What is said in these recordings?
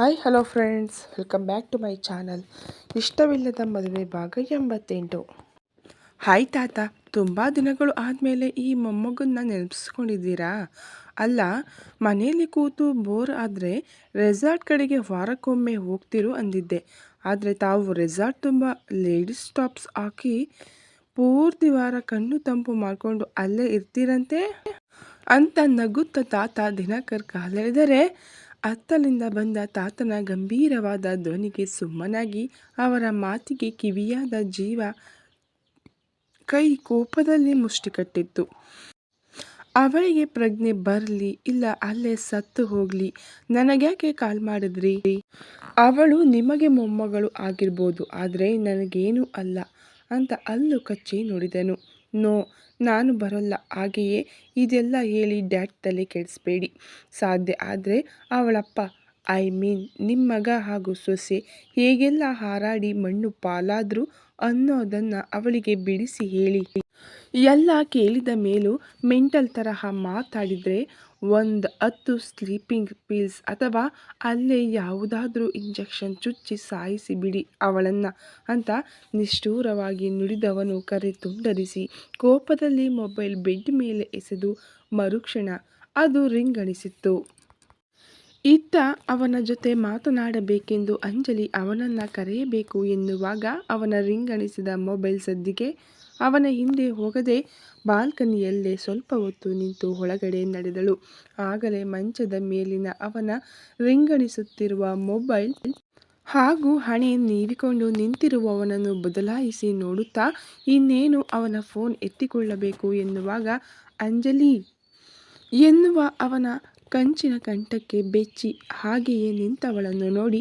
Hi hello friends, welcome back to my channel. ಇಷ್ಟವಿಲ್ಲದ ಮದುವೆ ಭಾಗ 88. ಹಾಯ್ ತಾತ, ತುಂಬ ದಿನಗಳು ಆದಮೇಲೆ ಈ ಮೊಮ್ಮಗನ್ನ ನೆನಪಿಸ್ಕೊಂಡಿದ್ದೀರಾ? ಅಲ್ಲ, ಮನೆಯಲ್ಲಿ ಕೂತು ಬೋರ್ ಆದರೆ ರೆಸಾರ್ಟ್ ಕಡೆಗೆ ವಾರಕ್ಕೊಮ್ಮೆ ಹೋಗ್ತಿರು ಅಂದಿದ್ದೆ. ಆದರೆ ತಾವು ರೆಸಾರ್ಟ್ ತುಂಬ ಲೇಡೀಸ್ ಟಾಪ್ಸ್ ಹಾಕಿ ಪೂರ್ತಿ ವಾರ ಕಣ್ಣು ತಂಪು ಮಾಡಿಕೊಂಡು ಅಲ್ಲೇ ಇರ್ತೀರಂತೆ ಅಂತ ನಗುತ್ತ ತಾತ ದಿನಕರ್ ಕಾಲೆಳೆದರೆ ಅತ್ತಲಿಂದ ಬಂದ ತಾತನ ಗಂಭೀರವಾದ ಧ್ವನಿಗೆ ಸುಮ್ಮನಾಗಿ ಅವರ ಮಾತಿಗೆ ಕಿವಿಯಾದ ಜೀವ ಕೈ ಕೋಪದಲ್ಲಿ ಮುಷ್ಟಿಕಟ್ಟಿತ್ತು. ಅವಳಿಗೆ ಪ್ರಜ್ಞೆ ಬರಲಿ ಇಲ್ಲ ಅಲ್ಲೇ ಸತ್ತು ಹೋಗಲಿ, ನನಗ್ಯಾಕೆ ಕಾಲ್ ಮಾಡಿದ್ರಿ? ಅವಳು ನಿಮಗೆ ಮೊಮ್ಮಗಳು ಆಗಿರ್ಬೋದು, ಆದರೆ ನನಗೇನೂ ಅಲ್ಲ ಅಂತ ಹಲ್ಲು ಕಚ್ಚಿ ನುಡಿದನು. ನೋ, ನಾನು ಬರೋಲ್ಲ. ಹಾಗೆಯೇ ಇದೆಲ್ಲ ಹೇಳಿ ಡ್ಯಾಡ್ ತಲೆ ಕೆಡಿಸ್ಬೇಡಿ. ಸಾಧ್ಯ ಆದರೆ ಅವಳಪ್ಪ, ಐ ಮೀನ್ ನಿಮ್ಮ ಮಗ ಹಾಗೂ ಸೊಸೆ ಹೇಗೆಲ್ಲ ಹಾರಾಡಿ ಮಣ್ಣು ಪಾಲಾದ್ರು ಅನ್ನೋದನ್ನು ಅವಳಿಗೆ ಬಿಡಿಸಿ ಹೇಳಿ. ಎಲ್ಲ ಕೇಳಿದ ಮೇಲೂ ಮೆಂಟಲ್ ತರಹ ಮಾತಾಡಿದರೆ 10 ಸ್ಲೀಪಿಂಗ್ ಪಿಲ್ಸ್ ಅಥವಾ ಅಲ್ಲೇ ಯಾವುದಾದ್ರೂ ಇಂಜೆಕ್ಷನ್ ಚುಚ್ಚಿ ಸಾಯಿಸಿ ಬಿಡಿ ಅವಳನ್ನು ಅಂತ ನಿಷ್ಠೂರವಾಗಿ ನುಡಿದವನು ಕರೆ ತುಂಡರಿಸಿ ಕೋಪದಲ್ಲಿ ಮೊಬೈಲ್ ಬೆಡ್ ಮೇಲೆ ಎಸೆದು ಮರುಕ್ಷಣ ಅದು ರಿಂಗಣಿಸಿತ್ತು. ಇತ್ತ ಅವನ ಜೊತೆ ಮಾತನಾಡಬೇಕೆಂದು ಅಂಜಲಿ ಅವನನ್ನು ಕರೆಯಬೇಕು ಎನ್ನುವಾಗ ಅವನ ರಿಂಗಣಿಸಿದ ಮೊಬೈಲ್ ಸದ್ದಿಗೆ ಅವನ ಹಿಂದೆ ಹೋಗದೆ ಬಾಲ್ಕನಿಯಲ್ಲೇ ಸ್ವಲ್ಪ ಹೊತ್ತು ನಿಂತು ಒಳಗಡೆ ನಡೆದಳು. ಆಗಲೇ ಮಂಚದ ಮೇಲಿನ ಅವನ ರಿಂಗಣಿಸುತ್ತಿರುವ ಮೊಬೈಲ್ ಹಾಗೂ ಹಣೆ ನೀವಿಕೊಂಡು ನಿಂತಿರುವವನನ್ನು ಬದಲಾಯಿಸಿ ನೋಡುತ್ತಾ ಇನ್ನೇನು ಅವನ ಫೋನ್ ಎತ್ತಿಕೊಳ್ಳಬೇಕು ಎನ್ನುವಾಗ ಅಂಜಲಿ ಎನ್ನುವ ಅವನ ಕಂಚಿನ ಕಂಠಕ್ಕೆ ಬೆಚ್ಚಿ ಹಾಗೆಯೇ ನಿಂತವಳನ್ನು ನೋಡಿ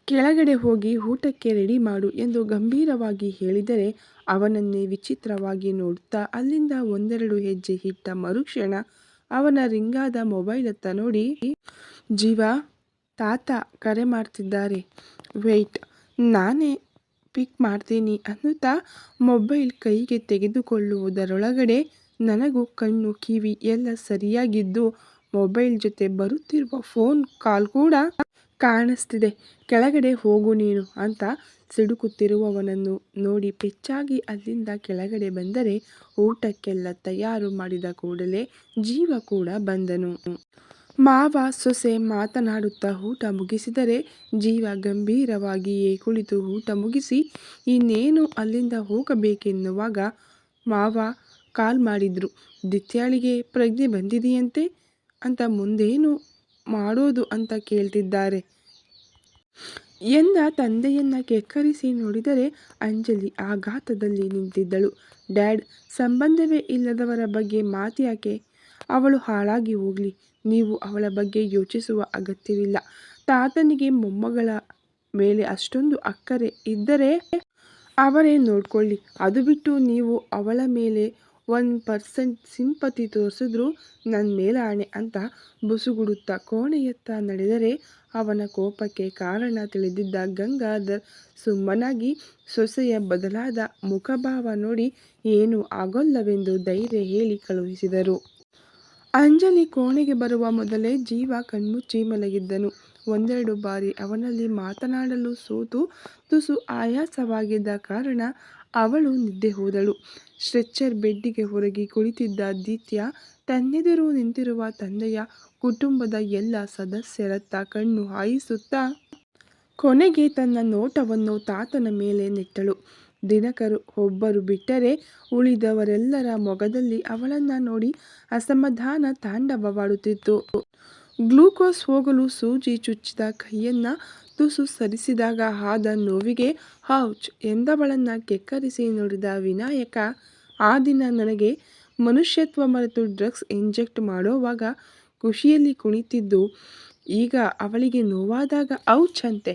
ಕೆಳಗಡೆ ಹೋಗಿ ಊಟಕ್ಕೆ ರೆಡಿ ಮಾಡು ಎಂದು ಗಂಭೀರವಾಗಿ ಹೇಳಿದರೆ ಅವನನ್ನೇ ವಿಚಿತ್ರವಾಗಿ ನೋಡುತ್ತಾ ಅಲ್ಲಿಂದ ಒಂದೆರಡು ಹೆಜ್ಜೆ ಇಟ್ಟ ಮರುಕ್ಷಣ ಅವನ ರಿಂಗಾದ ಮೊಬೈಲತ್ತ ನೋಡಿ, ಜೀವಾ, ತಾತ ಕರೆ ಮಾಡ್ತಿದ್ದಾರೆ, ವೆಯ್ಟ್, ನಾನೇ ಪಿಕ್ ಮಾಡ್ತೀನಿ ಅನ್ನುತ್ತಾ ಮೊಬೈಲ್ ಕೈಗೆ ತೆಗೆದುಕೊಳ್ಳುವುದರೊಳಗಡೆ ನನಗೂ ಕಣ್ಣು ಕಿವಿ ಎಲ್ಲ ಸರಿಯಾಗಿದ್ದು ಮೊಬೈಲ್ ಜೊತೆ ಬರುತ್ತಿರುವ ಫೋನ್ ಕಾಲ್ ಕೂಡ ಕಾಣಿಸ್ತಿದೆ. ಕೆಳಗಡೆ ಹೋಗು ನೀನು ಅಂತ ಸಿಡುಕುತ್ತಿರುವವನನ್ನು ನೋಡಿ ಪೆಚ್ಚಾಗಿ ಅಲ್ಲಿಂದ ಕೆಳಗಡೆ ಬಂದರೆ ಊಟಕ್ಕೆಲ್ಲ ತಯಾರು ಮಾಡಿದ ಕೂಡಲೇ ಜೀವ ಕೂಡ ಬಂದನು. ಮಾವ ಸೊಸೆ ಮಾತನಾಡುತ್ತಾ ಊಟ ಮುಗಿಸಿದರೆ ಜೀವ ಗಂಭೀರವಾಗಿಯೇ ಕುಳಿತು ಊಟ ಮುಗಿಸಿ ಇನ್ನೇನು ಅಲ್ಲಿಂದ ಹೋಗಬೇಕೆನ್ನುವಾಗ ಮಾವ ಕಾಲ್ ಮಾಡಿದ್ರು, ದಿತ್ಯಾಳಿಗೆ ಪ್ರಜ್ಞೆ ಬಂದಿದೆಯಂತೆ ಅಂತ ಮುಂದೇನು ಮಾಡೋದು ಅಂತ ಕೇಳ್ತಿದ್ದಾರೆ ಎಂದ ತಂದೆಯನ್ನ ಕೆಕ್ಕರಿಸಿ ನೋಡಿದರೆ ಅಂಜಲಿ ಆಘಾತದಲ್ಲಿ ನಿಂತಿದ್ದಳು. ಡ್ಯಾಡ್, ಸಂಬಂಧವೇ ಇಲ್ಲದವರ ಬಗ್ಗೆ ಮಾತ್ಯಾಕೆ? ಅವಳು ಹಾಳಾಗಿ ಹೋಗ್ಲಿ, ನೀವು ಅವಳ ಬಗ್ಗೆ ಯೋಚಿಸುವ ಅಗತ್ಯವಿಲ್ಲ. ತಾತನಿಗೆ ಮೊಮ್ಮಗಳ ಮೇಲೆ ಅಷ್ಟೊಂದು ಅಕ್ಕರೆ ಇದ್ದರೆ ಅವರೇ ನೋಡ್ಕೊಳ್ಳಿ. ಅದು ಬಿಟ್ಟು ನೀವು ಅವಳ ಮೇಲೆ 1% ಸಿಂಪತಿ ತೋರಿಸಿದ್ರು ನನ್ನ ಮೇಲಾಣೆ ಅಂತ ಬುಸುಗುಡುತ್ತಾ ಕೋಣೆಯತ್ತ ನಡೆದರೆ ಅವನ ಕೋಪಕ್ಕೆ ಕಾರಣ ತಿಳಿದಿದ್ದ ಗಂಗಾಧರ್ ಸುಮ್ಮನಾಗಿ ಸೊಸೆಯ ಬದಲಾದ ಮುಖಭಾವ ನೋಡಿ ಏನೂ ಆಗೋಲ್ಲವೆಂದು ಧೈರ್ಯ ಹೇಳಿ ಕಳುಹಿಸಿದರು. ಅಂಜಲಿ ಕೋಣೆಗೆ ಬರುವ ಮೊದಲೇ ಜೀವ ಕಣ್ಮುಚ್ಚಿ ಮಲಗಿದ್ದನು. ಒಂದೆರಡು ಬಾರಿ ಅವನಲ್ಲಿ ಮಾತನಾಡಲು ಸೋತು ತುಸು ಆಯಾಸವಾಗಿದ್ದ ಕಾರಣ ಅವಳು ನಿದ್ದೆ ಹೋದಳು. ಸ್ಟ್ರೆಚರ್ ಬೆಡ್ಡಿಗೆ ಒರಗಿ ಕುಳಿತಿದ್ದ ದಿತ್ಯ ತನ್ನೆದುರು ನಿಂತಿರುವ ತಂದೆಯ ಕುಟುಂಬದ ಎಲ್ಲ ಸದಸ್ಯರತ್ತ ಕಣ್ಣು ಹಾಯಿಸುತ್ತಾ ಕೊನೆಗೆ ತನ್ನ ನೋಟವನ್ನು ತಾತನ ಮೇಲೆ ನೆಟ್ಟಳು. ದಿನಕರು ಒಬ್ಬರು ಬಿಟ್ಟರೆ ಉಳಿದವರೆಲ್ಲರ ಮೊಗದಲ್ಲಿ ಅವಳನ್ನು ನೋಡಿ ಅಸಮಾಧಾನ ತಾಂಡವವಾಡುತ್ತಿತ್ತು. ಗ್ಲೂಕೋಸ್ ಹೋಗಲು ಸೂಜಿ ಚುಚ್ಚಿದ ಕೈಯನ್ನ ತುಸು ಸರಿಸಿದಾಗ ಆದ ನೋವಿಗೆ ಔಚ್ ಎಂದವಳನ್ನು ಕೆಕ್ಕರಿಸಿ ನೋಡಿದ ವಿನಾಯಕ, ಆ ದಿನ ನನಗೆ ಮನುಷ್ಯತ್ವ ಮರೆತು ಡ್ರಗ್ಸ್ ಇಂಜೆಕ್ಟ್ ಮಾಡೋವಾಗ ಖುಷಿಯಲ್ಲಿ ಕುಣಿತಿದ್ದು ಈಗ ಅವಳಿಗೆ ನೋವಾದಾಗ ಔಚ್ ಅಂತೆ.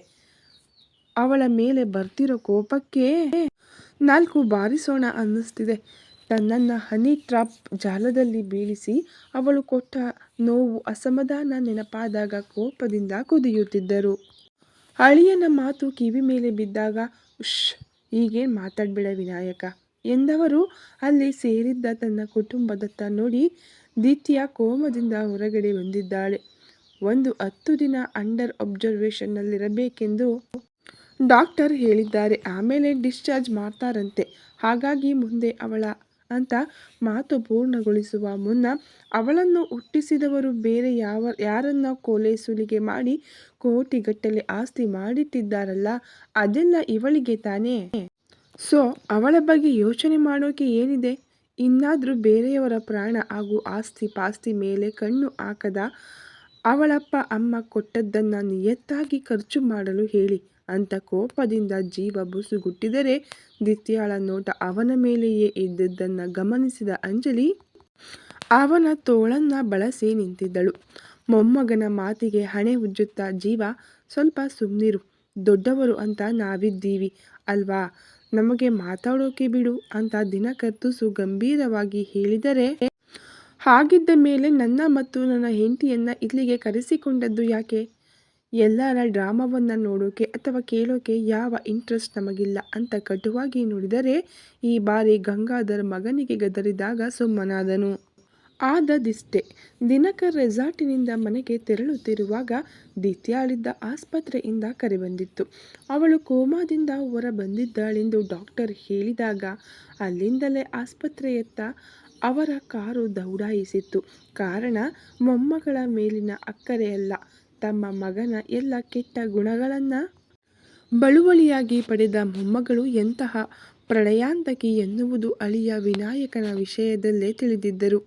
ಅವಳ ಮೇಲೆ ಬರ್ತಿರೋ ಕೋಪಕ್ಕೆ 4 ಬಾರಿಸೋಣ ಅನ್ನಿಸ್ತಿದೆ. ತನ್ನನ್ನು ಹನಿ ಟ್ರ್ಯಾಪ್ ಜಾಲದಲ್ಲಿ ಬೀಳಿಸಿ ಅವಳು ಕೊಟ್ಟ ನೋವು ಅಸಮಾಧಾನ ನೆನಪಾದಾಗ ಕೋಪದಿಂದ ಕುದಿಯುತ್ತಿದ್ದರು. ಅಳಿಯನ ಮಾತು ಕಿವಿ ಮೇಲೆ ಬಿದ್ದಾಗ ಉಶ್, ಈಗೇನು ಮಾತಾಡಬೇಡ ವಿನಾಯಕ ಎಂದವರು ಅಲ್ಲಿ ಸೇರಿದ್ದ ತನ್ನ ಕುಟುಂಬದತ್ತ ನೋಡಿ ದಿತ್ಯ ಕೋಮದಿಂದ ಹೊರಗಡೆ ಬಂದಿದ್ದಾಳೆ. ಒಂದು 10 ದಿನ ಅಂಡರ್ ಅಬ್ಸರ್ವೇಷನ್ನಲ್ಲಿರಬೇಕೆಂದು ಡಾಕ್ಟರ್ ಹೇಳಿದ್ದಾರೆ. ಆಮೇಲೆ ಡಿಸ್ಚಾರ್ಜ್ ಮಾಡ್ತಾರಂತೆ. ಹಾಗಾಗಿ ಮುಂದೆ ಅವಳ ಅಂತ ಮಾತು ಪೂರ್ಣಗೊಳಿಸುವ ಮುನ್ನ ಅವಳನ್ನು ಹುಟ್ಟಿಸಿದವರು ಬೇರೆ ಯಾರನ್ನ ಕೊಲೆ ಸುಲಿಗೆ ಮಾಡಿ ಕೋಟಿಗಟ್ಟಲೆ ಆಸ್ತಿ ಮಾಡಿಟ್ಟಿದ್ದಾರಲ್ಲ, ಅದೆಲ್ಲ ಇವಳಿಗೆ ತಾನೇ. ಸೊ ಅವಳ ಬಗ್ಗೆ ಯೋಚನೆ ಮಾಡೋಕೆ ಏನಿದೆ? ಇನ್ನಾದರೂ ಬೇರೆಯವರ ಪ್ರಾಣ ಹಾಗೂ ಆಸ್ತಿ ಪಾಸ್ತಿ ಮೇಲೆ ಕಣ್ಣು ಹಾಕದ ಅವಳಪ್ಪ ಅಮ್ಮ ಕೊಟ್ಟದ್ದನ್ನು ನಿಯತ್ತಾಗಿ ಖರ್ಚು ಮಾಡಲು ಹೇಳಿ ಅಂತ ಕೋಪದಿಂದ ಜೀವ ಬುಸುಗುಟ್ಟಿದರೆ ದಿತ್ಯಾಳ ನೋಟ ಅವನ ಮೇಲೆಯೇ ಇದ್ದದ್ದನ್ನು ಗಮನಿಸಿದ ಅಂಜಲಿ ಅವನ ತೋಳನ್ನ ಬಳಸಿ ನಿಂತಿದ್ದಳು. ಮೊಮ್ಮಗನ ಮಾತಿಗೆ ಹಣೆ ಉಜ್ಜುತ್ತಾ, ಜೀವ ಸ್ವಲ್ಪ ಸುಮ್ಮನಿರು, ದೊಡ್ಡವರು ಅಂತ ನಾವಿದ್ದೀವಿ ಅಲ್ವಾ, ನಮಗೆ ಮಾತಾಡೋಕೆ ಬಿಡು ಅಂತ ದಿನಕರ್ ತುಸು ಗಂಭೀರವಾಗಿ ಹೇಳಿದರೆ, ಹಾಗಿದ್ದ ಮೇಲೆ ನನ್ನ ಮತ್ತು ನನ್ನ ಹೆಂಡತಿಯನ್ನ ಇಲ್ಲಿಗೆ ಕರೆಸಿಕೊಂಡದ್ದು ಯಾಕೆ? ಎಲ್ಲರ ಡ್ರಾಮಾವನ್ನ ನೋಡೋಕೆ ಅಥವಾ ಕೇಳೋಕೆ ಯಾವ ಇಂಟ್ರೆಸ್ಟ್ ನಮಗಿಲ್ಲ ಅಂತ ಕಟುವಾಗಿ ನುಡಿದರೆ, ಈ ಬಾರಿ ಗಂಗಾಧರ್ ಮಗನಿಗೆ ಗದರಿದಾಗ ಸುಮ್ಮನಾದನು. ಆದದಿಷ್ಟೇ. ದಿನಕರ್ ರೆಸಾರ್ಟಿನಿಂದ ಮನೆಗೆ ತೆರಳುತ್ತಿರುವಾಗ ದಿತ್ಯಾಳಿದ್ದ ಆಸ್ಪತ್ರೆಯಿಂದ ಕರೆ ಬಂದಿತ್ತು. ಅವಳು ಕೋಮಾದಿಂದ ಹೊರ ಬಂದಿದ್ದಾಳೆಂದು ಡಾಕ್ಟರ್ ಹೇಳಿದಾಗ ಅಲ್ಲಿಂದಲೇ ಆಸ್ಪತ್ರೆಯತ್ತ ಅವರ ಕಾರು ದೌಡಾಯಿಸಿತ್ತು. ಕಾರಣ ಮೊಮ್ಮಗಳ ಮೇಲಿನ ಅಕ್ಕರೆಯಲ್ಲ, ತಮ್ಮ ಮಗನ ಎಲ್ಲ ಕೆಟ್ಟ ಗುಣಗಳನ್ನು ಬಳುವಳಿಯಾಗಿ ಪಡೆದ ಮೊಮ್ಮಗಳು ಎಂತಹ ಪ್ರಳಯಾಂತಕಿ ಎನ್ನುವುದು ಅಳಿಯ ವಿನಾಯಕನ ವಿಷಯದಲ್ಲೇ ತಿಳಿದಿದ್ದರು.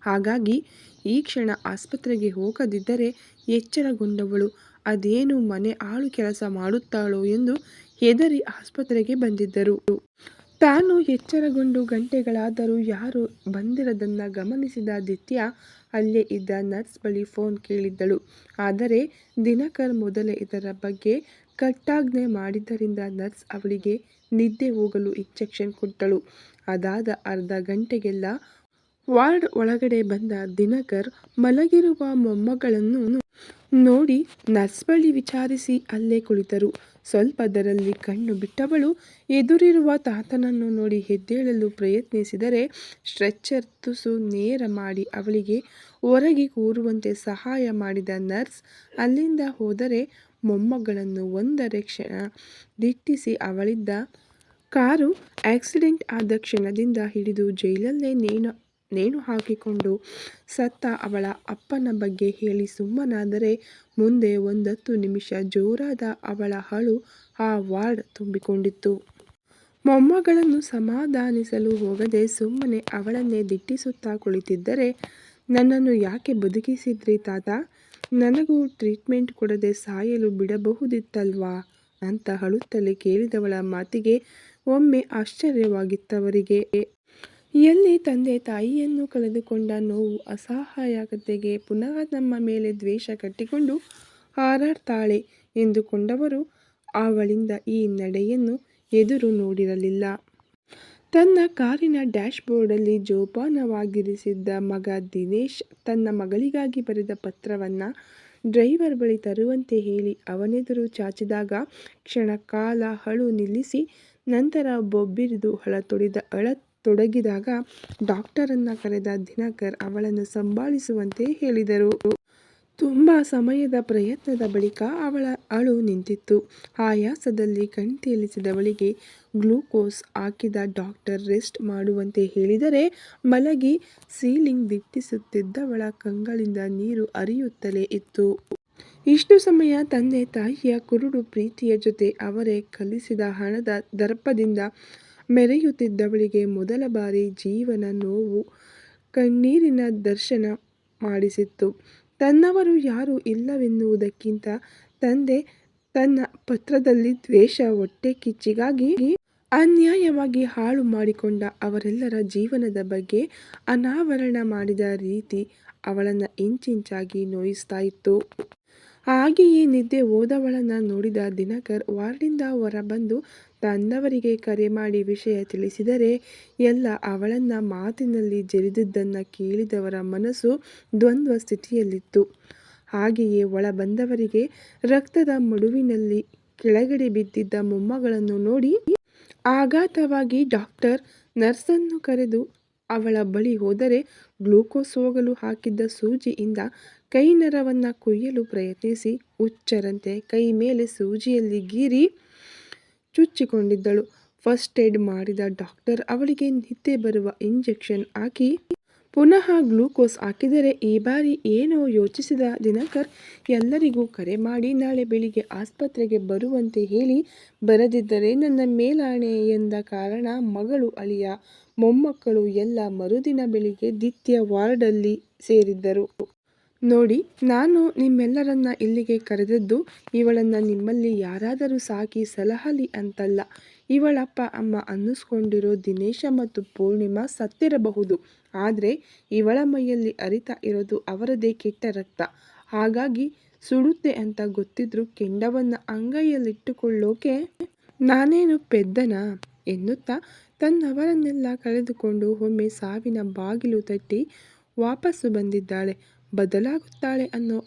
ಹಾಗಾಗಿ ಈ ಕ್ಷಣ ಆಸ್ಪತ್ರೆಗೆ ಹೋಗದಿದ್ದರೆ ಎಚ್ಚರಗೊಂಡವಳು ಅದೇನು ಮನೆ ಆಳು ಕೆಲಸ ಮಾಡುತ್ತಾಳೋ ಎಂದು ಹೆದರಿ ಆಸ್ಪತ್ರೆಗೆ ಬಂದಿದ್ದರು. ತಾನು ಎಚ್ಚರಗೊಂಡು ಗಂಟೆಗಳಾದರೂ ಯಾರೂ ಬಂದಿರದನ್ನ ಗಮನಿಸಿದ ದಿತ್ಯ ಅಲ್ಲೇ ಇದ್ದ ನರ್ಸ್ ಬಳಿ ಫೋನ್ ಕೇಳಿದ್ದಳು. ಆದರೆ ದಿನಕರ್ ಮೊದಲೇ ಇದರ ಬಗ್ಗೆ ಕಟ್ಟಾಜ್ಞೆ ಮಾಡಿದ್ದರಿಂದ ನರ್ಸ್ ಅವಳಿಗೆ ನಿದ್ದೆ ಹೋಗಲು ಇಂಜೆಕ್ಷನ್ ಕೊಟ್ಟಳು. ಅದಾದ ಅರ್ಧ ಗಂಟೆಗೆಲ್ಲ ವಾರ್ಡ್ ಒಳಗಡೆ ಬಂದ ದಿನಕರ್ ಮಲಗಿರುವ ಮೊಮ್ಮಗಳನ್ನು ನೋಡಿ ನರ್ಸ್ ಬಳಿ ವಿಚಾರಿಸಿ ಅಲ್ಲೇ ಕುಳಿತರು. ಸ್ವಲ್ಪದರಲ್ಲಿ ಕಣ್ಣು ಬಿಟ್ಟವಳು ಎದುರಿರುವ ತಾತನನ್ನು ನೋಡಿ ಎದ್ದೇಳಲು ಪ್ರಯತ್ನಿಸಿದರೆ ಸ್ಟ್ರೆಚರ್ ತುಸು ನೇರ ಮಾಡಿ ಅವಳಿಗೆ ಹೊರಗೆ ಕೂರುವಂತೆ ಸಹಾಯ ಮಾಡಿದ ನರ್ಸ್ ಅಲ್ಲಿಂದ ಹೋದರೆ ಮೊಮ್ಮಗಳನ್ನು ಒಂದರ ಕ್ಷಣ ದಿಟ್ಟಿಸಿ ಅವಳಿದ್ದ ಕಾರು ಆಕ್ಸಿಡೆಂಟ್ ಆದ ಕ್ಷಣದಿಂದ ಹಿಡಿದು ಜೈಲಲ್ಲೇ ನೇಣು ಹಾಕಿಕೊಂಡು ಸತ್ತ ಅವಳ ಅಪ್ಪನ ಬಗ್ಗೆ ಹೇಳಿ ಸುಮ್ಮನಾದರೆ ಮುಂದೆ 10 ನಿಮಿಷ ಜೋರಾದ ಅವಳ ಅಳು ಆ ವಾರ್ಡ್ ತುಂಬಿಕೊಂಡಿತ್ತು. ಮೊಮ್ಮಗಳನ್ನು ಸಮಾಧಾನಿಸಲು ಹೋಗದೆ ಸುಮ್ಮನೆ ಅವಳನ್ನೇ ದಿಟ್ಟಿಸುತ್ತಾ ಕುಳಿತಿದ್ದರೆ, ನನ್ನನ್ನು ಯಾಕೆ ಬದುಕಿಸಿದ್ರಿ ತಾತ, ನನಗೂ ಟ್ರೀಟ್ಮೆಂಟ್ ಕೊಡದೆ ಸಾಯಲು ಬಿಡಬಹುದಿತ್ತಲ್ವಾ ಅಂತ ಅಳುತ್ತಲೇ ಕೇಳಿದವಳ ಮಾತಿಗೆ ಒಮ್ಮೆ ಆಶ್ಚರ್ಯವಾಗಿತ್ತವರಿಗೆ. ಎಲ್ಲಿ ತಂದೆ ತಾಯಿಯನ್ನು ಕಳೆದುಕೊಂಡ ನೋವು ಅಸಹಾಯಕತೆಗೆ ಪುನಃ ನಮ್ಮ ಮೇಲೆ ದ್ವೇಷ ಕಟ್ಟಿಕೊಂಡು ಹಾರಾಡ್ತಾಳೆ ಎಂದುಕೊಂಡವರು ಅವಳಿಂದ ಈ ನಡೆಯನ್ನು ಎದುರು ನೋಡಿರಲಿಲ್ಲ. ತನ್ನ ಕಾರಿನ ಡ್ಯಾಶ್ ಬೋರ್ಡಲ್ಲಿ ಜೋಪಾನವಾಗಿರಿಸಿದ್ದ ಮಗ ದಿನೇಶ್ ತನ್ನ ಮಗಳಿಗಾಗಿ ಬರೆದ ಪತ್ರವನ್ನ ಡ್ರೈವರ್ ಬಳಿ ತರುವಂತೆ ಹೇಳಿ ಅವನೆದುರು ಚಾಚಿದಾಗ ಕ್ಷಣಕಾಲ ಅಳು ನಿಲ್ಲಿಸಿ ನಂತರ ಬೊಬ್ಬಿರಿದು ಅಳತೊಡಗಿದಾಗ ಡಾಕ್ಟರನ್ನ ಕರೆದ ದಿನಕರ್ ಅವಳನ್ನು ಸಂಭಾಳಿಸುವಂತೆ ಹೇಳಿದರು. ತುಂಬ ಸಮಯದ ಪ್ರಯತ್ನದ ಬಳಿಕ ಅವಳ ಅಳು ನಿಂತಿತ್ತು. ಆಯಾಸದಲ್ಲಿ ಕಣ್ತೇಲಿಸಿದವಳಿಗೆ ಗ್ಲೂಕೋಸ್ ಹಾಕಿದ ಡಾಕ್ಟರ್ ರೆಸ್ಟ್ ಮಾಡುವಂತೆ ಹೇಳಿದರೆ ಮಲಗಿ ಸೀಲಿಂಗ್ ದಿಟ್ಟಿಸುತ್ತಿದ್ದವಳ ಕಂಗಳಿಂದ ನೀರು ಹರಿಯುತ್ತಲೇ ಇತ್ತು. ಇಷ್ಟು ಸಮಯ ತಂದೆ ತಾಯಿಯ ಕುರುಡು ಪ್ರೀತಿಯ ಜೊತೆ ಅವರೇ ಕಲಿಸಿದ ಹಣದ ದರ್ಪದಿಂದ ಮೆರೆಯುತ್ತಿದ್ದವಳಿಗೆ ಮೊದಲ ಬಾರಿ ಜೀವನ ನೋವು ಕಣ್ಣೀರಿನ ದರ್ಶನ ಮಾಡಿಸಿತ್ತು. ತನ್ನವರು ಯಾರೂ ಇಲ್ಲವೆನ್ನುವುದಕ್ಕಿಂತ ತಂದೆ ತನ್ನ ಪತ್ರದಲ್ಲಿ ದ್ವೇಷ, ಹೊಟ್ಟೆ ಕಿಚ್ಚಿಗಾಗಿ ಅನ್ಯಾಯವಾಗಿ ಹಾಳು ಮಾಡಿಕೊಂಡ ಅವರೆಲ್ಲರ ಜೀವನದ ಬಗ್ಗೆ ಅನಾವರಣ ಮಾಡಿದ ರೀತಿ ಅವಳನ್ನು ಇಂಚಿಂಚಾಗಿ ನೋಯಿಸ್ತಾ ಇತ್ತು. ಹಾಗೆಯೇ ನಿದ್ದೆ ಹೋದವಳನ್ನ ನೋಡಿದ ದಿನಕರ್ ವಾರ್ಡಿಂದ ಹೊರಬಂದು ತನ್ನವರಿಗೆ ಕರೆ ಮಾಡಿ ವಿಷಯ ತಿಳಿಸಿದರೆ ಎಲ್ಲ ಅವಳನ್ನ ಮಾತಿನಲ್ಲಿ ಜರಿದುದನ್ನು ಕೇಳಿದವರ ಮನಸ್ಸು ದ್ವಂದ್ವ ಸ್ಥಿತಿಯಲ್ಲಿತ್ತು. ಹಾಗೆಯೇ ಒಳ ಬಂದವರಿಗೆ ರಕ್ತದ ಮಡುವಿನಲ್ಲಿ ಕೆಳಗಡೆ ಬಿದ್ದಿದ್ದ ಮೊಮ್ಮಗಳನ್ನು ನೋಡಿ ಆಘಾತವಾಗಿ ಡಾಕ್ಟರ್ ನರ್ಸನ್ನು ಕರೆದು ಅವಳ ಬಳಿ ಹೋದರೆ ಗ್ಲೂಕೋಸ್ ಹೋಗಲು ಹಾಕಿದ್ದ ಸೂಜಿಯಿಂದ ಕೈ ನರವನ್ನು ಕೊಯ್ಯಲು ಪ್ರಯತ್ನಿಸಿ ಹುಚ್ಚರಂತೆ ಕೈ ಮೇಲೆ ಸೂಜಿಯಲ್ಲಿ ಗೀರಿ ಚುಚ್ಚಿಕೊಂಡಿದ್ದಳು. ಫಸ್ಟ್ ಏಡ್ ಮಾಡಿದ ಡಾಕ್ಟರ್ ಅವಳಿಗೆ ನಿದ್ದೆ ಬರುವ ಇಂಜೆಕ್ಷನ್ ಹಾಕಿ ಪುನಃ ಗ್ಲೂಕೋಸ್ ಹಾಕಿದರೆ ಈ ಬಾರಿ ಏನೋ ಯೋಚಿಸಿದ ದಿನಕರ್ ಎಲ್ಲರಿಗೂ ಕರೆ ಮಾಡಿ ನಾಳೆ ಬೆಳಿಗ್ಗೆ ಆಸ್ಪತ್ರೆಗೆ ಬರುವಂತೆ ಹೇಳಿ, ಬರದಿದ್ದರೆ ನನ್ನ ಮೇಲಾಣೆ ಎಂದ ಕಾರಣ ಮಗಳು, ಅಳಿಯ, ಮೊಮ್ಮಕ್ಕಳು ಎಲ್ಲ ಮರುದಿನ ಬೆಳಿಗ್ಗೆ ದಿತ್ಯ ವಾರ್ಡಲ್ಲಿ ಸೇರಿದ್ದರು. ನೋಡಿ, ನಾನು ನಿಮ್ಮೆಲ್ಲರನ್ನ ಇಲ್ಲಿಗೆ ಕರೆದದ್ದು ಇವಳನ್ನು ನಿಮ್ಮಲ್ಲಿ ಯಾರಾದರೂ ಸಾಕಿ ಸಲಹಲಿ ಅಂತಲ್ಲ. ಇವಳಪ್ಪ ಅಮ್ಮ ಅನ್ನಿಸ್ಕೊಂಡಿರೋ ದಿನೇಶ ಮತ್ತು ಪೂರ್ಣಿಮಾ ಸತ್ತಿರಬಹುದು, ಆದರೆ ಇವಳ ಮೈಯಲ್ಲಿ ಹರಿತಾ ಇರೋದು ಅವರದೇ ಕೆಟ್ಟ ರಕ್ತ. ಹಾಗಾಗಿ ಸುಡುತ್ತೆ ಅಂತ ಗೊತ್ತಿದ್ರೂ ಕೆಂಡವನ್ನು ಅಂಗೈಯಲ್ಲಿಟ್ಟುಕೊಳ್ಳೋಕೆ ನಾನೇನು ಪೆದ್ದನಾ ಎನ್ನುತ್ತಾ ತನ್ನವರನ್ನೆಲ್ಲ ಕಳೆದುಕೊಂಡು ಒಮ್ಮೆ ಸಾವಿನ ಬಾಗಿಲು ತಟ್ಟಿ ವಾಪಸ್ಸು ಬಂದಿದ್ದಾಳೆ. ಬದಲಾಗುತ್ತಾಳೆ ಅನ್ನೋ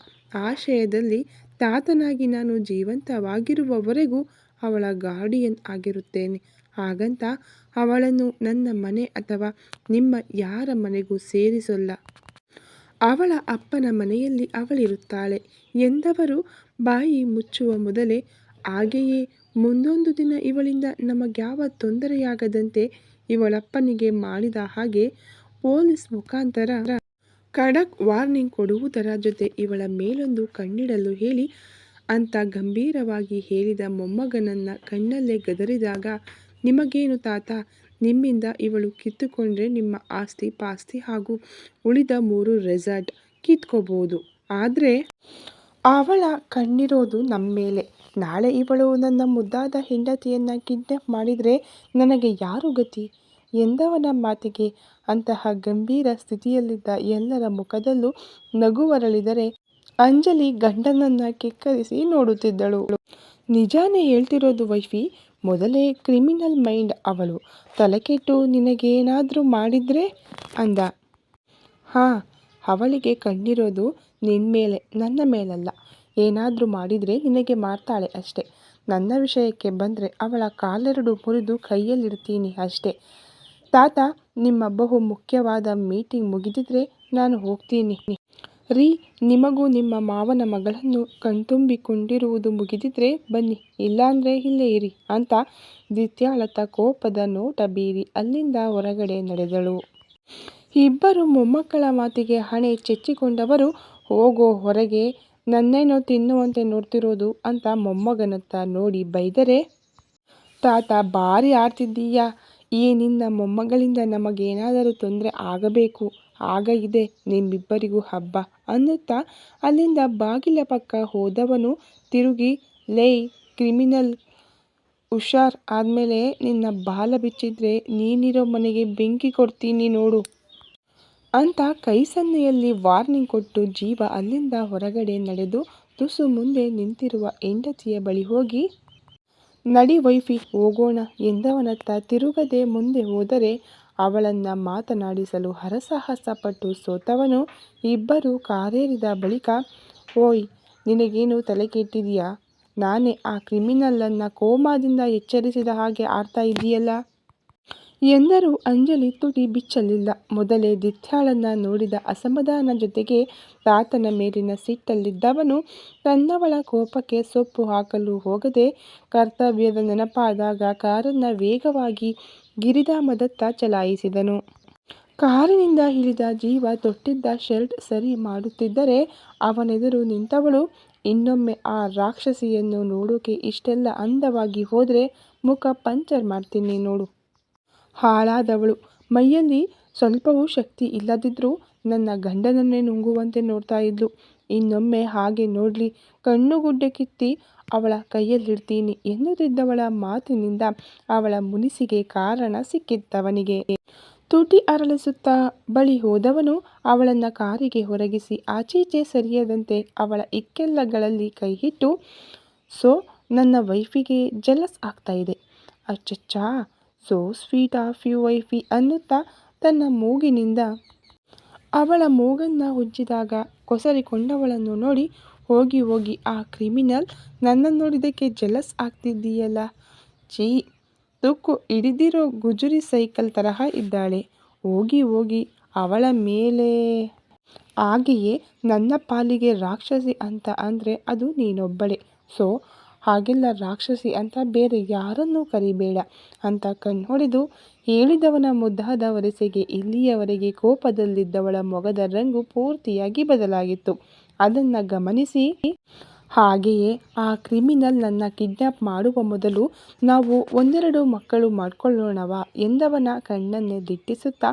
ಆಶಯದಲ್ಲಿ ತಾತನಾಗಿ ನಾನು ಜೀವಂತವಾಗಿರುವವರೆಗೂ ಅವಳ ಗಾರ್ಡಿಯನ್ ಆಗಿರುತ್ತೇನೆ. ಹಾಗಂತ ಅವಳನ್ನು ನನ್ನ ಮನೆ ಅಥವಾ ನಿಮ್ಮ ಯಾರ ಮನೆಗೂ ಸೇರಿಸೋಲ್ಲ. ಅವಳ ಅಪ್ಪನ ಮನೆಯಲ್ಲಿ ಅವಳಿರುತ್ತಾಳೆ ಎಂದವರು ಬಾಯಿ ಮುಚ್ಚುವ ಮೊದಲೇ, ಹಾಗೆಯೇ ಮುಂದೊಂದು ದಿನ ಇವಳಿಂದ ನಮಗ್ಯಾವ ತೊಂದರೆಯಾಗದಂತೆ ಇವಳಪ್ಪನಿಗೆ ಮಾಡಿದ ಹಾಗೆ ಪೊಲೀಸ್ ಮುಖಾಂತರ ಖಡಕ್ ವಾರ್ನಿಂಗ್ ಕೊಡುವುದರ ಜೊತೆ ಇವಳ ಮೇಲೊಂದು ಕಣ್ಣಿಡಲು ಹೇಳಿ ಅಂತ ಗಂಭೀರವಾಗಿ ಹೇಳಿದ ಮೊಮ್ಮಗನನ್ನ ಕಣ್ಣಲ್ಲೇ ಗದರಿದಾಗ, ನಿಮಗೇನು ತಾತ, ನಿಮ್ಮಿಂದ ಇವಳು ಕಿತ್ತುಕೊಂಡ್ರೆ ನಿಮ್ಮ ಆಸ್ತಿ ಪಾಸ್ತಿ ಹಾಗೂ ಉಳಿದ 3 ರೆಸಾರ್ಟ್ ಕಿತ್ಕೋಬಹುದು. ಆದರೆ ಅವಳ ಕಣ್ಣಿರೋದು ನಮ್ಮ ಮೇಲೆ. ನಾಳೆ ಇವಳು ನನ್ನ ಮುದ್ದಾದ ಹೆಂಡತಿಯನ್ನ ಕಿಡ್ನಾಪ್ ಮಾಡಿದರೆ ನನಗೆ ಯಾರು ಗತಿ ಎಂದವನ ಮಾತಿಗೆ ಅಂತಹ ಗಂಭೀರ ಸ್ಥಿತಿಯಲ್ಲಿದ್ದ ಎಲ್ಲರ ಮುಖದಲ್ಲೂ ನಗುವರಳಿದರೆ ಅಂಜಲಿ ಗಂಡನನ್ನ ಕೆಕ್ಕರಿಸಿ ನೋಡುತ್ತಿದ್ದಳು. ನಿಜಾನೇ ಹೇಳ್ತಿರೋದು ವೈಫಿ, ಮೊದಲೇ ಕ್ರಿಮಿನಲ್ ಮೈಂಡ್ ಅವಳು. ತಲೆಕೆಟ್ಟು ನಿನಗೇನಾದ್ರೂ ಮಾಡಿದ್ರೆ ಅಂದ. ಹಾಂ, ಅವಳಿಗೆ ಕಣ್ಣಿರೋದು ನಿನ್ಮೇಲೆ, ನನ್ನ ಮೇಲಲ್ಲ. ಏನಾದರೂ ಮಾಡಿದರೆ ನಿನಗೆ ಮಾಡ್ತಾಳೆ ಅಷ್ಟೆ. ನನ್ನ ವಿಷಯಕ್ಕೆ ಬಂದರೆ ಅವಳ ಕಾಲೆರಡು ಮುರಿದು ಕೈಯಲ್ಲಿಡ್ತೀನಿ ಅಷ್ಟೆ. ತಾತ, ನಿಮ್ಮ ಬಹು ಮುಖ್ಯವಾದ ಮೀಟಿಂಗ್ ಮುಗಿದಿದ್ರೆ ನಾನು ಹೋಗ್ತೀನಿ. ರೀ, ನಿಮಗೂ ನಿಮ್ಮ ಮಾವನ ಮಗಳನ್ನು ಕಣ್ತುಂಬಿಕೊಂಡಿರುವುದು ಮುಗಿದಿದ್ರೆ ಬನ್ನಿ, ಇಲ್ಲಾಂದ್ರೆ ಇಲ್ಲೇ ಇರಿ ಅಂತ ದಿತ್ಯಾಳತ್ತ ಕೋಪದ ನೋಟ ಬೀರಿ ಅಲ್ಲಿಂದ ಹೊರಗಡೆ ನಡೆದಳು. ಇಬ್ಬರು ಮೊಮ್ಮಕ್ಕಳ ಮಾತಿಗೆ ಹಣೆ ಚೆಚ್ಚಿಕೊಂಡವರು, ಹೋಗೋ ಹೊರಗೆ, ನನ್ನೇನೋ ತಿನ್ನುವಂತೆ ನೋಡ್ತಿರೋದು ಅಂತ ಮೊಮ್ಮಗನತ್ತ ನೋಡಿ ಬೈದರೆ, ತಾತ ಭಾರಿ ಆಡ್ತಿದ್ದೀಯಾ, ಈ ನಿನ್ನ ಮೊಮ್ಮಗಳಿಂದ ನಮಗೇನಾದರೂ ತೊಂದರೆ ಆಗಬೇಕು, ಆಗ ಇದೆ ನಿಮ್ಮಿಬ್ಬರಿಗೂ ಹಬ್ಬ ಅನ್ನುತ್ತಾ ಅಲ್ಲಿಂದ ಬಾಗಿಲ ಪಕ್ಕ ಹೋದವನು ತಿರುಗಿ, ಲೇಯ್ ಕ್ರಿಮಿನಲ್, ಹುಷಾರ್, ಆದ್ಮೇಲೆ ನಿನ್ನ ಬಾಲ ಬಿಚ್ಚಿದ್ರೆ ನೀನಿರೋ ಮನೆಗೆ ಬೆಂಕಿ ಕೊಡ್ತೀನಿ ನೋಡು ಅಂತ ಕೈ ಸನ್ನೆಯಲ್ಲಿ ವಾರ್ನಿಂಗ್ ಕೊಟ್ಟು ಜೀವ ಅಲ್ಲಿಂದ ಹೊರಗಡೆ ನಡೆದು ತುಸು ಮುಂದೆ ನಿಂತಿರುವ ಹೆಂಡತಿಯ ಬಳಿ ಹೋಗಿ, ನಡಿ ವೈಫಿ ಹೋಗೋಣ ಎಂದವನತ್ತ ತಿರುಗದೆ ಮುಂದೆ ಹೋದರೆ ಅವಳನ್ನ ಮಾತನಾಡಿಸಲು ಹರಸಾಹಸ ಪಟ್ಟು ಸೋತವನು ಇಬ್ಬರು ಕಾರೇರಿದ ಬಳಿಕ, ಓಯ್, ನಿನಗೇನು ತಲೆ ಕೆಟ್ಟಿದೆಯಾ, ನಾನೇ ಆ ಕ್ರಿಮಿನಲ್ಲನ್ನ ಕೋಮಾದಿಂದ ಎಚ್ಚರಿಸಿದ ಹಾಗೆ ಆಡ್ತಾ ಇದೆಯಲ್ಲ ಎಂದರು. ಅಂಜಲಿ ತುಟಿ ಬಿಚ್ಚಲಿಲ್ಲ. ಮೊದಲೇ ದಿತ್ಯಾಳನ್ನ ನೋಡಿದ ಅಸಮಾಧಾನ ಜೊತೆಗೆ ತಾತನ ಮೇಲಿನ ಸಿಟ್ಟಲ್ಲಿದ್ದವನು ತನ್ನವಳ ಕೋಪಕ್ಕೆ ಸೊಪ್ಪು ಹಾಕಲು ಹೋಗದೆ ಕರ್ತವ್ಯದ ನೆನಪಾದಾಗ ಕಾರನ್ನ ವೇಗವಾಗಿ ಗಿರಿಧಾಮದತ್ತ ಚಲಾಯಿಸಿದನು. ಕಾರಿನಿಂದ ಇಳಿದ ಜೀವ ತೊಟ್ಟಿದ್ದ ಶರ್ಟ್ ಸರಿ ಮಾಡುತ್ತಿದ್ದರೆ ಅವನೆದುರು ನಿಂತವಳು, ಇನ್ನೊಮ್ಮೆ ಆ ರಾಕ್ಷಸಿಯನ್ನು ನೋಡೋಕೆ ಇಷ್ಟೆಲ್ಲ ಅಂದವಾಗಿ ಹೋದ್ರೆ ಮುಖ ಪಂಚರ್ ಮಾಡ್ತೀನಿ ನೋಡು. ಹಾಳಾದವಳು. ಮೈಯಲ್ಲಿ ಸ್ವಲ್ಪವೂ ಶಕ್ತಿ ಇಲ್ಲದಿದ್ರೂ ನನ್ನ ಗಂಡನನ್ನೇ ನುಂಗುವಂತೆ ನೋಡ್ತಾ ಇದ್ಲು. ಇನ್ನೊಮ್ಮೆ ಹಾಗೆ ನೋಡ್ಲಿ, ಕಣ್ಣುಗುಡ್ಡೆ ಕಿತ್ತಿ ಅವಳ ಕೈಯಲ್ಲಿಡ್ತೀನಿ ಎನ್ನುತ್ತಿದ್ದವಳ ಮಾತಿನಿಂದ ಅವಳ ಮುನಿಸಿಗೆ ಕಾರಣ ಸಿಕ್ಕಿತ್ತವನಿಗೆ. ತುಟಿ ಅರಳಿಸುತ್ತಾ ಬಳಿ ಹೋದವನು ಅವಳನ್ನ ಕಾರಿಗೆ ಹೊರಗಿಸಿ ಆಚೀಚೆ ಸರಿಯದಂತೆ ಅವಳ ಇಕ್ಕೆಲಗಳಲ್ಲಿ ಕೈಯಿಟ್ಟು, ಸೊ ನನ್ನ ವೈಫಿಗೆ ಜಲಸ್ ಆಗ್ತಾ ಇದೆ, ಅಚ್ಚಚ್ಚಾ, so sweet of you wifey ಅನ್ನುತ್ತಾ ತನ್ನ ಮೂಗಿನಿಂದ ಅವಳ ಮೂಗನ್ನ ಉಜ್ಜಿದಾಗ ಕೊಸರಿಕೊಂಡವಳನ್ನು ನೋಡಿ, ಹೋಗಿ ಹೋಗಿ ಆ ಕ್ರಿಮಿನಲ್ ನನ್ನ ನೋಡಿದ್ದಕ್ಕೆ ಜಲಸ್ ಆಗ್ತಿದ್ದೀಯಲ್ಲ, ಛೀ, ತುಕ್ಕು ಹಿಡಿದಿರೋ ಗುಜರಿ ಸೈಕಲ್ ತರಹ ಇದ್ದಾಳೆ, ಹೋಗಿ ಹೋಗಿ ಅವಳ ಮೇಲೆ ಹಾಗೆಯೇ ನನ್ನ ಪಾಲಿಗೆ ರಾಕ್ಷಸಿ ಅಂತ ಅಂದರೆ ಅದು ನೀನೊಬ್ಬಳೆ. ಸೊ ಹಾಗೆಲ್ಲ ರಾಕ್ಷಸಿ ಅಂತ ಬೇರೆ ಯಾರನ್ನೂ ಕರಿಬೇಡ ಅಂತ ಕಣ್ಣೊಡೆದು ಹೇಳಿದವನ ಮುದ್ದಾದ ವರಸೆಗೆ ಇಲ್ಲಿಯವರೆಗೆ ಕೋಪದಲ್ಲಿದ್ದವಳ ಮೊಗದ ರಂಗು ಪೂರ್ತಿಯಾಗಿ ಬದಲಾಗಿತ್ತು. ಅದನ್ನು ಗಮನಿಸಿ, ಹಾಗೆಯೇ ಆ ಕ್ರಿಮಿನಲ್ ನನ್ನ ಕಿಡ್ನ್ಯಾಪ್ ಮಾಡುವ ಮೊದಲು ನಾವು ಒಂದೆರಡು ಮಕ್ಕಳು ಮಾಡ್ಕೊಳ್ಳೋಣವಾ ಎಂದವನ ಕಣ್ಣನ್ನೇ ದಿಟ್ಟಿಸುತ್ತಾ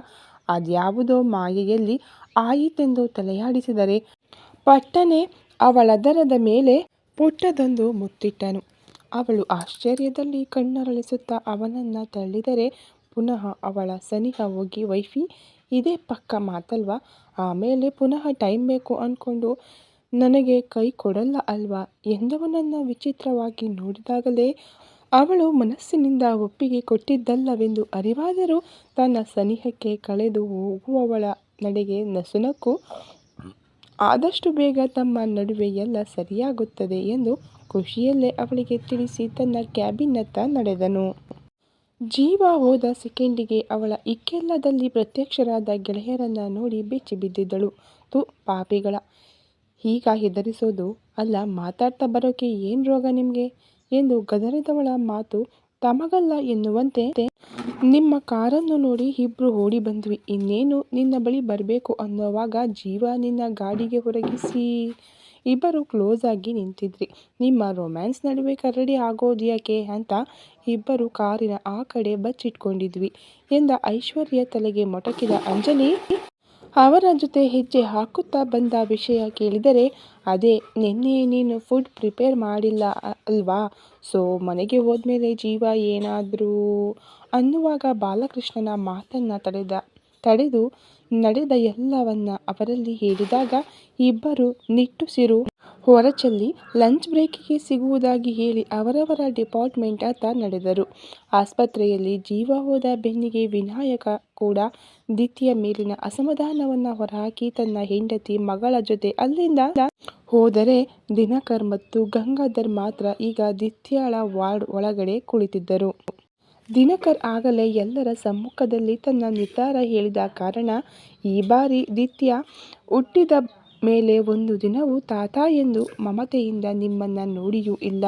ಅದ್ಯಾವುದೋ ಮಾಯೆಯಲ್ಲಿ ಆಯಿತೆಂದು ತಲೆಯಾಡಿಸಿದರೆ ಪಟ್ಟನೆ ಅವಳದರದ ಮೇಲೆ ಪುಟ್ಟದೊಂದು ಮುತ್ತಿಟ್ಟನು. ಅವಳು ಆಶ್ಚರ್ಯದಲ್ಲಿ ಕಣ್ಣರಳಿಸುತ್ತಾ ಅವನನ್ನು ತಳ್ಳಿದರೆ ಪುನಃ ಅವಳ ಸನಿಹ ಹೋಗಿ ವೈಫಿ ಇದೇ ಪಕ್ಕ ಮಾತಲ್ವಾ, ಆಮೇಲೆ ಪುನಃ ಟೈಮ್ ಬೇಕು ಅಂದ್ಕೊಂಡು ನನಗೆ ಕೈ ಕೊಡಲ್ಲ ಅಲ್ವಾ ಎಂದವನನ್ನು ವಿಚಿತ್ರವಾಗಿ ನೋಡಿದಾಗಲೇ ಅವಳು ಮನಸ್ಸಿನಿಂದ ಒಪ್ಪಿಗೆ ಕೊಟ್ಟಿದ್ದಲ್ಲವೆಂದು ಅರಿವಾದರೂ ತನ್ನ ಸನಿಹಕ್ಕೆ ಕಳೆದು ಹೋಗುವವಳ ನಡೆಗೆ ನಸುನಕ್ಕು ಆದಷ್ಟು ಬೇಗ ತಮ್ಮ ನಡುವೆ ಎಲ್ಲ ಸರಿಯಾಗುತ್ತದೆ ಎಂದು ಖುಷಿಯಲ್ಲೇ ಅವಳಿಗೆ ತಿಳಿಸಿ ತನ್ನ ಕ್ಯಾಬಿನ್ನತ್ತ ನಡೆದನು. ಜೀವ ಹೋದ ಸೆಕೆಂಡಿಗೆ ಅವಳ ಇಕ್ಕೆಲ್ಲದಲ್ಲಿ ಪ್ರತ್ಯಕ್ಷರಾದ ಗೆಳೆಯರನ್ನ ನೋಡಿ ಬೆಚ್ಚಿ ಬಿದ್ದಿದ್ದಳು. ತು ಪಾಪಿಗಳ, ಹೀಗ ಹೆದರಿಸೋದು ಅಲ್ಲ, ಮಾತಾಡ್ತಾ ಬರೋಕೆ ಏನು ರೋಗ ನಿಮಗೆ ಎಂದು ಗದರಿದವಳ ಮಾತು ತಮಗಲ್ಲ ಎನ್ನುವಂತೆ ನಿಮ್ಮ ಕಾರನ್ನು ನೋಡಿ ಇಬ್ರು ಓಡಿ ಬಂದ್ವಿ, ಇನ್ನೇನು ನಿನ್ನ ಬಳಿ ಬರಬೇಕು ಅನ್ನೋವಾಗ ಜೀವ ನಿನ್ನ ಗಾಡಿಗೆ ಹೊರಗಿಸಿ ಇಬ್ಬರು ಕ್ಲೋಸ್ ಆಗಿ ನಿಂತಿದ್ರಿ, ನಿಮ್ಮ ರೊಮ್ಯಾನ್ಸ್ ನಡುವೆ ಕರಡಿ ಆಗೋದ್ಯಾಕೆ ಅಂತ ಇಬ್ಬರು ಕಾರಿನ ಆ ಕಡೆ ಬಚ್ಚಿಟ್ಕೊಂಡಿದ್ವಿ ಎಂದ ಐಶ್ವರ್ಯ ತಲೆಗೆ ಮೊಟಕಿದ ಅಂಜಲಿ ಅವರ ಜೊತೆ ಹೆಜ್ಜೆ ಹಾಕುತ್ತಾ ಬಂದ ವಿಷಯ ಕೇಳಿದರೆ ಅದೇ ನಿನ್ನೆ ನೀನು ಫುಡ್ ಪ್ರಿಪೇರ್ ಮಾಡಿಲ್ಲ ಅಲ್ವಾ, ಸೊ ಮನೆಗೆ ಹೋದ್ಮೇಲೆ ಜೀವ ಏನಾದರೂ ಅನ್ನುವಾಗ ಬಾಲಕೃಷ್ಣನ ಮಾತನ್ನು ತಡೆದು ನಡೆದ ಎಲ್ಲವನ್ನ ಅವರಲ್ಲಿ ಹೇಳಿದಾಗ ಇಬ್ಬರು ನಿಟ್ಟುಸಿರು ಹೊರಚೆಲ್ಲಿ ಲಂಚ್ ಬ್ರೇಕಿಗೆ ಸಿಗುವುದಾಗಿ ಹೇಳಿ ಅವರವರ ಡಿಪಾರ್ಟ್ಮೆಂಟ್ ಅತ್ತ ನಡೆದರು. ಆಸ್ಪತ್ರೆಯಲ್ಲಿ ಜೀವ ಹೋದ ಬೆನ್ನಿಗೆ ವಿನಾಯಕ ಕೂಡ ದಿತ್ಯ ಮೇಲಿನ ಅಸಮಾಧಾನವನ್ನು ಹೊರಹಾಕಿ ತನ್ನ ಹೆಂಡತಿ ಮಗಳ ಜೊತೆ ಅಲ್ಲಿಂದ ಹೋದರೆ ದಿನಕರ್ ಮತ್ತು ಗಂಗಾಧರ್ ಮಾತ್ರ ಈಗ ದಿತ್ಯಾಳ ವಾರ್ಡ್ ಒಳಗಡೆ ಕುಳಿತಿದ್ದರು. ದಿನಕರ್ ಆಗಲೇ ಎಲ್ಲರ ಸಮ್ಮುಖದಲ್ಲಿ ತನ್ನ ನಿರ್ಧಾರ ಹೇಳಿದ ಕಾರಣ ಈ ಬಾರಿ ದಿತ್ಯ ಹುಟ್ಟಿದ ಮೇಲೆ ಒಂದು ದಿನವೂ ತಾತ ಎಂದು ಮಮತೆಯಿಂದ ನಿಮ್ಮನ್ನ ನೋಡಿಯೂ ಇಲ್ಲ,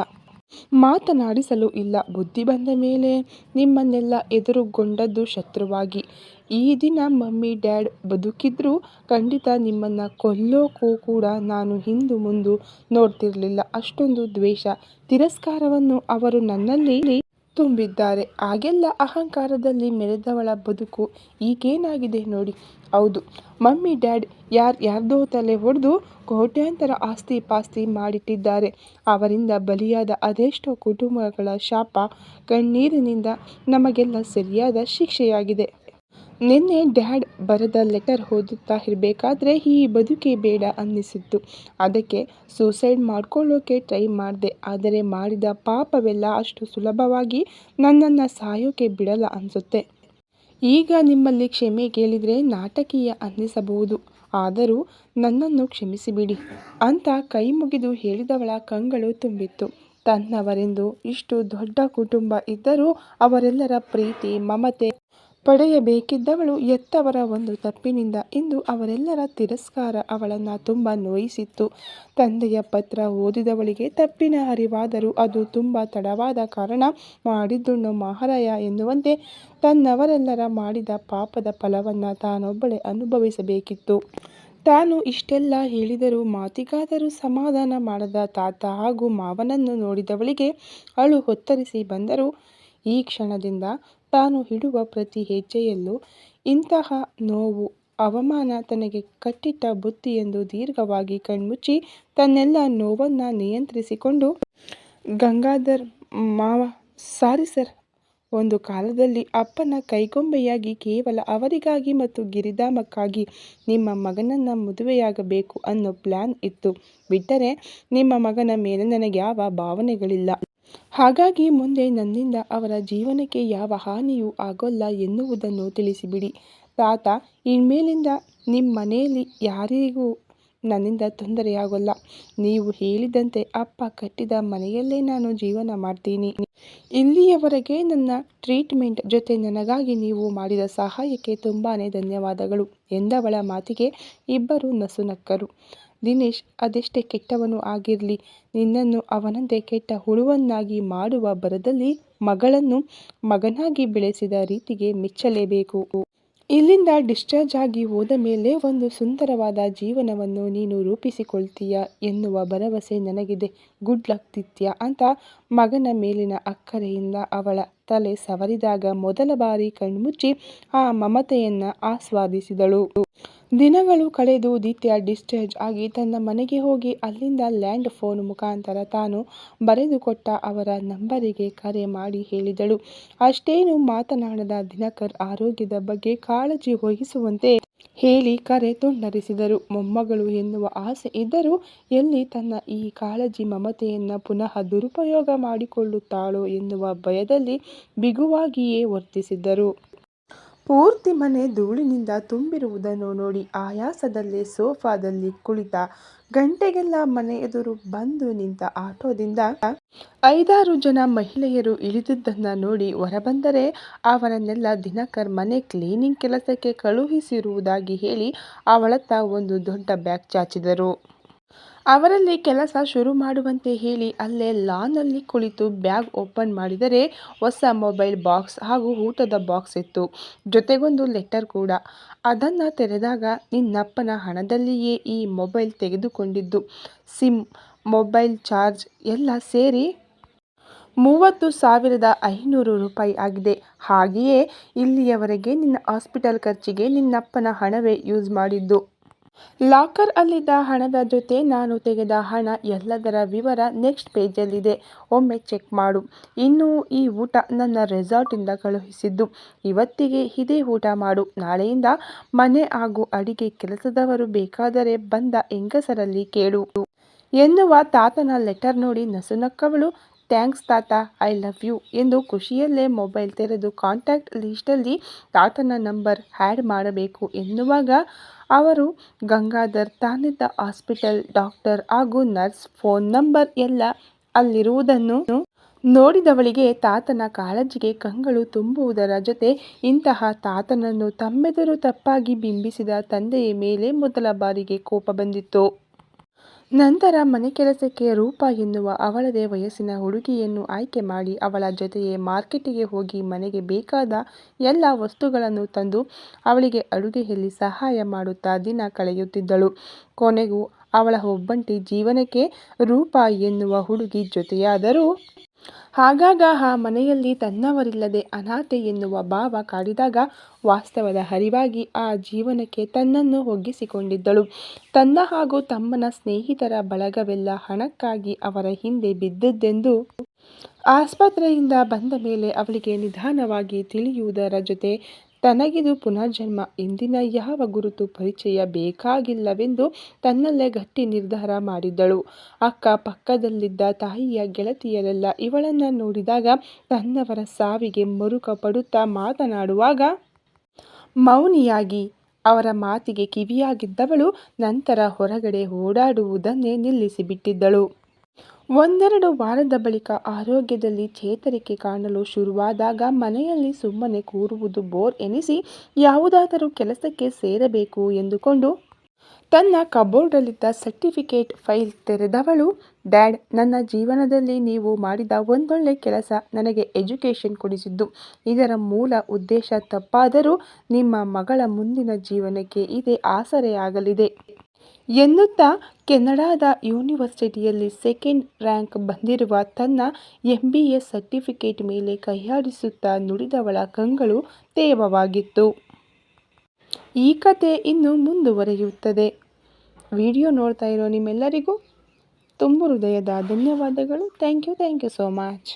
ಮಾತನಾಡಿಸಲೂ ಇಲ್ಲ, ಬುದ್ಧಿ ಬಂದ ಮೇಲೆ ನಿಮ್ಮನ್ನೆಲ್ಲ ಎದುರುಗೊಂಡದ್ದು ಶತ್ರುವಾಗಿ. ಈ ದಿನ ಮಮ್ಮಿ ಡ್ಯಾಡ್ ಬದುಕಿದ್ರೂ ಖಂಡಿತ ನಿಮ್ಮನ್ನ ಕೊಲ್ಲೋಕ್ಕೂ ಕೂಡ ನಾನು ಹಿಂದು ಮುಂದು ನೋಡ್ತಿರ್ಲಿಲ್ಲ. ಅಷ್ಟೊಂದು ದ್ವೇಷ, ತಿರಸ್ಕಾರವನ್ನು ಅವರು ನನ್ನಲ್ಲಿ ತುಂಬಿದ್ದಾರೆ. ಆಗೆಲ್ಲ ಅಹಂಕಾರದಲ್ಲಿ ಮೆರೆದವಳ ಬದುಕು ಈಗೇನಾಗಿದೆ ನೋಡಿ. ಹೌದು, ಮಮ್ಮಿ ಡ್ಯಾಡ್ ಯಾರ್ಯಾರ್ದೋ ತಲೆ ಹೊಡೆದು ಕೋಟ್ಯಾಂತರ ಆಸ್ತಿ ಪಾಸ್ತಿ ಮಾಡಿಟ್ಟಿದ್ದಾರೆ. ಅವರಿಂದ ಬಲಿಯಾದ ಅದೆಷ್ಟೋ ಕುಟುಂಬಗಳ ಶಾಪ ಕಣ್ಣೀರಿನಿಂದ ನಮಗೆಲ್ಲ ಸರಿಯಾದ ಶಿಕ್ಷೆಯಾಗಿದೆ. ನಿನ್ನೆ ಡ್ಯಾಡ್ ಬರೆದ ಲೆಟರ್ ಓದುತ್ತಾ ಇರಬೇಕಾದ್ರೆ ಈ ಬದುಕೇ ಬೇಡ ಅನ್ನಿಸಿತ್ತು. ಅದಕ್ಕೆ ಸೂಸೈಡ್ ಮಾಡ್ಕೊಳ್ಳೋಕೆ ಟ್ರೈ ಮಾಡಿದೆ. ಆದರೆ ಮಾಡಿದ ಪಾಪವೆಲ್ಲ ಅಷ್ಟು ಸುಲಭವಾಗಿ ನನ್ನನ್ನು ಸಾಯೋಕೆ ಬಿಡಲ್ಲ ಅನ್ಸುತ್ತೆ. ಈಗ ನಿಮ್ಮಲ್ಲಿ ಕ್ಷಮೆ ಕೇಳಿದರೆ ನಾಟಕೀಯ ಅನ್ನಿಸಬಹುದು, ಆದರೂ ನನ್ನನ್ನು ಕ್ಷಮಿಸಿಬಿಡಿ ಅಂತ ಕೈ ಮುಗಿದು ಹೇಳಿದವಳ ಕಂಗಳು ತುಂಬಿತ್ತು. ತನ್ನವರೆಂದು ಇಷ್ಟು ದೊಡ್ಡ ಕುಟುಂಬ ಇದ್ದರೂ ಅವರೆಲ್ಲರ ಪ್ರೀತಿ ಮಮತೆ ಪಡೆಯಬೇಕಿದ್ದವಳು ಹೆತ್ತವರ ಒಂದು ತಪ್ಪಿನಿಂದ ಇಂದು ಅವರೆಲ್ಲರ ತಿರಸ್ಕಾರ ಅವಳನ್ನು ತುಂಬ ನೋಯಿಸಿತ್ತು. ತಂದೆಯ ಪತ್ರ ಓದಿದವಳಿಗೆ ತಪ್ಪಿನ ಅರಿವಾದರೂ ಅದು ತುಂಬ ತಡವಾದ ಕಾರಣ ಮಾಡಿದ್ದುಣ್ಣು ಮಹಾರಾಯ ಎನ್ನುವಂತೆ ತನ್ನವರೆಲ್ಲರ ಮಾಡಿದ ಪಾಪದ ಫಲವನ್ನು ತಾನೊಬ್ಬಳೇ ಅನುಭವಿಸಬೇಕಿತ್ತು. ತಾನು ಇಷ್ಟೆಲ್ಲ ಹೇಳಿದರೂ ಮಾತಿಗಾದರೂ ಸಮಾಧಾನ ಮಾಡದ ತಾತ ಹಾಗೂ ಮಾವನನ್ನು ನೋಡಿದವಳಿಗೆ ಅಳು ಹೊತ್ತರಿಸಿ ಬಂದರೂ ಈ ಕ್ಷಣದಿಂದ ತಾನು ಇಡುವ ಪ್ರತಿ ಹೆಜ್ಜೆಯಲ್ಲೂ ಇಂತಹ ನೋವು ಅವಮಾನ ತನಗೆ ಕಟ್ಟಿಟ್ಟ ಬುತ್ತಿ ಎಂದು ದೀರ್ಘವಾಗಿ ಕಣ್ಮುಚ್ಚಿ ತನ್ನೆಲ್ಲ ನೋವನ್ನು ನಿಯಂತ್ರಿಸಿಕೊಂಡು ಗಂಗಾಧರ್ ಮಾವ, ಸಾರಿ ಸರ್, ಒಂದು ಕಾಲದಲ್ಲಿ ಅಪ್ಪನ ಕೈಗೊಂಬೆಯಾಗಿ ಕೇವಲ ಅವರಿಗಾಗಿ ಮತ್ತು ಗಿರಿಧಾಮಕ್ಕಾಗಿ ನಿಮ್ಮ ಮಗನನ್ನು ಮದುವೆಯಾಗಬೇಕು ಅನ್ನೋ ಪ್ಲ್ಯಾನ್ ಇತ್ತು. ಬಿಟ್ಟರೆ ನಿಮ್ಮ ಮಗನ ಮೇಲೆ ನನಗೆ ಯಾವ ಭಾವನೆಗಳಿಲ್ಲ. ಹಾಗಾಗಿ ಮುಂದೆ ನನ್ನಿಂದ ಅವರ ಜೀವನಕ್ಕೆ ಯಾವ ಹಾನಿಯೂ ಆಗೋಲ್ಲ ಎನ್ನುವುದನ್ನು ತಿಳಿಸಿಬಿಡಿ. ತಾತ ಇನ್ಮೇಲಿಂದ ನಿಮ್ಮ ಮನೆಯಲ್ಲಿ ಯಾರಿಗೂ ನನ್ನಿಂದ ತೊಂದರೆಯಾಗೋಲ್ಲ. ನೀವು ಹೇಳಿದಂತೆ ಅಪ್ಪ ಕಟ್ಟಿದ ಮನೆಯಲ್ಲೇ ನಾನು ಜೀವನ ಮಾಡ್ತೀನಿ. ಇಲ್ಲಿಯವರೆಗೆ ನನ್ನ ಟ್ರೀಟ್ಮೆಂಟ್ ಜೊತೆ ನನಗಾಗಿ ನೀವು ಮಾಡಿದ ಸಹಾಯಕ್ಕೆ ತುಂಬಾ ಧನ್ಯವಾದಗಳು ಎಂದವಳ ಮಾತಿಗೆ ಇಬ್ಬರು ನಸುನಕ್ಕರು. ದಿನೇಶ್ ಅದೆಷ್ಟೇ ಕೆಟ್ಟವನು ಆಗಿರಲಿ, ನಿನ್ನನ್ನು ಅವನಂತೆ ಕೆಟ್ಟ ಹುಳುವನ್ನಾಗಿ ಮಾಡುವ ಭರದಲ್ಲಿ ಮಗಳನ್ನು ಮಗನಾಗಿ ಬೆಳೆಸಿದ ರೀತಿಗೆ ಮೆಚ್ಚಲೇಬೇಕು. ಇಲ್ಲಿಂದ ಡಿಸ್ಚಾರ್ಜ್ ಆಗಿ ಹೋದ ಮೇಲೆ ಒಂದು ಸುಂದರವಾದ ಜೀವನವನ್ನು ನೀನು ರೂಪಿಸಿಕೊಳ್ತೀಯ ಎನ್ನುವ ಭರವಸೆ ನನಗಿದೆ. ಗುಡ್ ಲಕ್ ದಿತ್ಯ ಅಂತ ಮಗನ ಮೇಲಿನ ಅಕ್ಕರೆಯಿಂದ ಅವಳ ತಲೆ ಸವರಿದಾಗ ಮೊದಲ ಬಾರಿ ಕಣ್ಮುಚ್ಚಿ ಆ ಮಮತೆಯನ್ನು ಆಸ್ವಾದಿಸಿದಳು. ದಿನಗಳು ಕಳೆದು ದಿತ್ಯ ಡಿಸ್ಚಾರ್ಜ್ ಆಗಿ ತನ್ನ ಮನೆಗೆ ಹೋಗಿ ಅಲ್ಲಿಂದ ಲ್ಯಾಂಡ್ ಫೋನ್ ಮುಖಾಂತರ ತಾನು ಬರೆದುಕೊಟ್ಟ ಅವರ ನಂಬರಿಗೆ ಕರೆ ಮಾಡಿ ಹೇಳಿದಳು. ಅಷ್ಟೇನು ಮಾತನಾಡದ ದಿನಕರ್ ಆರೋಗ್ಯದ ಬಗ್ಗೆ ಕಾಳಜಿ ವಹಿಸುವಂತೆ ಹೇಳಿ ಕರೆ ತುಂಡರಿಸಿದರು. ಮೊಮ್ಮಗಳು ಎನ್ನುವ ಆಸೆ ಇದ್ದರೂ ಎಲ್ಲಿ ತನ್ನ ಈ ಕಾಳಜಿ ಮಮತೆಯನ್ನು ಪುನಃ ದುರುಪಯೋಗ ಮಾಡಿಕೊಳ್ಳುತ್ತಾಳೋ ಎನ್ನುವ ಭಯದಲ್ಲಿ ಬಿಗುವಾಗಿಯೇ ವರ್ತಿಸಿದ್ದರು. ಪೂರ್ತಿ ಮನೆ ಧೂಳಿನಿಂದ ತುಂಬಿರುವುದನ್ನು ನೋಡಿ ಆಯಾಸದಲ್ಲೇ ಸೋಫಾದಲ್ಲಿ ಕುಳಿತ ಗಂಟೆಗೆಲ್ಲ ಮನೆ ಎದುರು ಬಂದು ನಿಂತ ಆಟೋದಿಂದ 5-6 ಜನ ಮಹಿಳೆಯರು ಇಳಿದುದನ್ನು ನೋಡಿ ಹೊರಬಂದರೆ ಅವರನ್ನೆಲ್ಲ ದಿನಕರ್ ಮನೆ ಕ್ಲೀನಿಂಗ್ ಕೆಲಸಕ್ಕೆ ಕಳುಹಿಸಿರುವುದಾಗಿ ಹೇಳಿ ಅವಳತ್ತ ಒಂದು ದೊಡ್ಡ ಬ್ಯಾಗ್ ಚಾಚಿದರು. ಅವರಲ್ಲಿ ಕೆಲಸ ಶುರು ಮಾಡುವಂತೆ ಹೇಳಿ ಅಲ್ಲೇ ಲಾನ್ನಲ್ಲಿ ಕುಳಿತು ಬ್ಯಾಗ್ ಓಪನ್ ಮಾಡಿದರೆ ಹೊಸ ಮೊಬೈಲ್ ಬಾಕ್ಸ್ ಹಾಗೂ ಊಟದ ಬಾಕ್ಸ್ ಇತ್ತು. ಜೊತೆಗೊಂದು ಲೆಟರ್ ಕೂಡ. ಅದನ್ನು ತೆರೆದಾಗ ನಿನ್ನಪ್ಪನ ಹಣದಲ್ಲಿಯೇ ಈ ಮೊಬೈಲ್ ತೆಗೆದುಕೊಂಡಿದ್ದು, ಸಿಮ್, ಮೊಬೈಲ್ ಚಾರ್ಜ್ ಎಲ್ಲ ಸೇರಿ 30,500 ರೂಪಾಯಿ ಆಗಿದೆ. ಹಾಗೆಯೇ ಇಲ್ಲಿಯವರೆಗೆ ನಿನ್ನ ಹಾಸ್ಪಿಟಲ್ ಖರ್ಚಿಗೆ ನಿನ್ನಪ್ಪನ ಹಣವೇ ಯೂಸ್ ಮಾಡಿದ್ದು. ಲಾಕರ್ ಅಲ್ಲಿದ್ದ ಹಣದ ಜೊತೆ ನಾನು ತೆಗೆದ ಹಣ ಎಲ್ಲದರ ವಿವರ ನೆಕ್ಸ್ಟ್ ಪೇಜಲ್ಲಿದೆ, ಒಮ್ಮೆ ಚೆಕ್ ಮಾಡು. ಇನ್ನು ಈ ಊಟ ನನ್ನ ರೆಸಾರ್ಟಿಂದ ಕಳುಹಿಸಿದ್ದು. ಇವತ್ತಿಗೆ ಇದೇ ಊಟ ಮಾಡು. ನಾಳೆಯಿಂದ ಮನೆ ಹಾಗೂ ಅಡಿಗೆ ಕೆಲಸದವರು ಬೇಕಾದರೆ ಬಂದ ಹೆಂಗಸರಲ್ಲಿ ಕೇಳು ಎನ್ನುವ ತಾತನ ಲೆಟರ್ ನೋಡಿ ನಸುನಕ್ಕವಳು. ಥ್ಯಾಂಕ್ಸ್ ತಾತ, ಐ ಲವ್ ಯು ಎಂದು ಖುಷಿಯಲ್ಲೇ ಮೊಬೈಲ್ ತೆರೆದು ಕಾಂಟ್ಯಾಕ್ಟ್ ಲಿಸ್ಟಲ್ಲಿ ತಾತನ ನಂಬರ್ ಆ್ಯಡ್ ಮಾಡಬೇಕು ಎನ್ನುವಾಗ ಅವರು ಗಂಗಾಧರ್ ತಾನಿದ್ದ ಹಾಸ್ಪಿಟಲ್, ಡಾಕ್ಟರ್ ಹಾಗೂ ನರ್ಸ್ ಫೋನ್ ನಂಬರ್ ಎಲ್ಲ ಅಲ್ಲಿರುವುದನ್ನು ನೋಡಿದವಳಿಗೆ ತಾತನ ಕಾಳಜಿಗೆ ಕಂಗಳು ತುಂಬುವುದರ ಜೊತೆ ಇಂತಹ ತಾತನನ್ನು ತಮ್ಮೆದುರು ತಪ್ಪಾಗಿ ಬಿಂಬಿಸಿದ ತಂದೆಯ ಮೇಲೆ ಮೊದಲ ಬಾರಿಗೆ ಕೋಪ ಬಂದಿತ್ತು. ನಂತರ ಮನೆ ಕೆಲಸಕ್ಕೆ ರೂಪ ಎನ್ನುವ ಅವಳದೇ ವಯಸ್ಸಿನ ಹುಡುಗಿಯನ್ನು ಆಯ್ಕೆ ಮಾಡಿ ಅವಳ ಜೊತೆಯೇ ಮಾರ್ಕೆಟಿಗೆ ಹೋಗಿ ಮನೆಗೆ ಬೇಕಾದ ಎಲ್ಲ ವಸ್ತುಗಳನ್ನು ತಂದು ಅವಳಿಗೆ ಅಡುಗೆಯಲ್ಲಿ ಸಹಾಯ ಮಾಡುತ್ತಾ ದಿನ ಕಳೆಯುತ್ತಿದ್ದಳು. ಕೊನೆಗೂ ಅವಳ ಒಬ್ಬಂಟಿ ಜೀವನಕ್ಕೆ ರೂಪ ಎನ್ನುವ ಹುಡುಗಿ ಜೊತೆಯಾದರೂ ಆಗಾಗ ಆ ಮನೆಯಲ್ಲಿ ತನ್ನವರಿಲ್ಲದೆ ಅನಾಥೆ ಎನ್ನುವ ಭಾವ ಕಾಡಿದಾಗ ವಾಸ್ತವದ ಅರಿವಾಗಿ ಆ ಜೀವನಕ್ಕೆ ತನ್ನನ್ನು ಒಗ್ಗಿಸಿಕೊಂಡಿದ್ದಳು. ತನ್ನ ಹಾಗೂ ತಮ್ಮನ ಸ್ನೇಹಿತರ ಬಳಗವೆಲ್ಲ ಹಣಕ್ಕಾಗಿ ಅವರ ಹಿಂದೆ ಬಿದ್ದಿದ್ದೆಂದು ಆಸ್ಪತ್ರೆಯಿಂದ ಬಂದ ಮೇಲೆ ಅವಳಿಗೆ ನಿಧಾನವಾಗಿ ತಿಳಿಯುವುದರ ಜೊತೆ ತನಗಿದು ಪುನರ್ಜನ್ಮ, ಇಂದಿನ ಯಾವ ಗುರುತು ಪರಿಚಯ ಬೇಕಾಗಿಲ್ಲವೆಂದು ತನ್ನಲ್ಲೇ ಗಟ್ಟಿ ನಿರ್ಧಾರ ಮಾಡಿದ್ದಳು. ಅಕ್ಕ ಪಕ್ಕದಲ್ಲಿದ್ದ ತಾಯಿಯ ಗೆಳತಿಯರೆಲ್ಲ ಇವಳನ್ನು ನೋಡಿದಾಗ ತನ್ನವರ ಸಾವಿಗೆ ಮರುಕ ಪಡುತ್ತಾ ಮಾತನಾಡುವಾಗ ಮೌನಿಯಾಗಿ ಅವರ ಮಾತಿಗೆ ಕಿವಿಯಾಗಿದ್ದವಳು ನಂತರ ಹೊರಗಡೆ ಓಡಾಡುವುದನ್ನೇ ನಿಲ್ಲಿಸಿಬಿಟ್ಟಿದ್ದಳು. 1-2 ವಾರದ ಬಳಿಕ ಆರೋಗ್ಯದಲ್ಲಿ ಚೇತರಿಕೆ ಕಾಣಲು ಶುರುವಾದಾಗ ಮನೆಯಲ್ಲಿ ಸುಮ್ಮನೆ ಕೂರುವುದು ಬೋರ್ ಎನಿಸಿ ಯಾವುದಾದರೂ ಕೆಲಸಕ್ಕೆ ಸೇರಬೇಕು ಎಂದುಕೊಂಡು ತನ್ನ ಕಬೋರ್ಡಲ್ಲಿದ್ದ ಸರ್ಟಿಫಿಕೇಟ್ ಫೈಲ್ ತೆರೆದವಳು, ಡ್ಯಾಡ್, ನನ್ನ ಜೀವನದಲ್ಲಿ ನೀವು ಮಾಡಿದ ಒಂದೊಳ್ಳೆ ಕೆಲಸ ನನಗೆ ಎಜುಕೇಷನ್ ಕೊಡಿಸಿದ್ದು. ಇದರ ಮೂಲ ಉದ್ದೇಶ ತಪ್ಪಾದರೂ ನಿಮ್ಮ ಮಗಳ ಮುಂದಿನ ಜೀವನಕ್ಕೆ ಇದೇ ಆಸರೆಯಾಗಲಿದೆ ಎನ್ನುತ್ತಾ ಕೆನಡಾದ ಯೂನಿವರ್ಸಿಟಿಯಲ್ಲಿ ಸೆಕೆಂಡ್ ರ್ಯಾಂಕ್ ಬಂದಿರುವ ತನ್ನ MBA ಸರ್ಟಿಫಿಕೇಟ್ ಮೇಲೆ ಕೈಯಾಡಿಸುತ್ತಾ ನುಡಿದವಳ ಕಂಗಳು ತೇವವಾಗಿತ್ತು. ಈ ಕತೆ ಇನ್ನು ಮುಂದುವರಿಯುತ್ತದೆ. ವಿಡಿಯೋ ನೋಡ್ತಾ ಇರೋ ನಿಮ್ಮೆಲ್ಲರಿಗೂ ತುಂಬು ಹೃದಯದ ಧನ್ಯವಾದಗಳು. Thank you so much.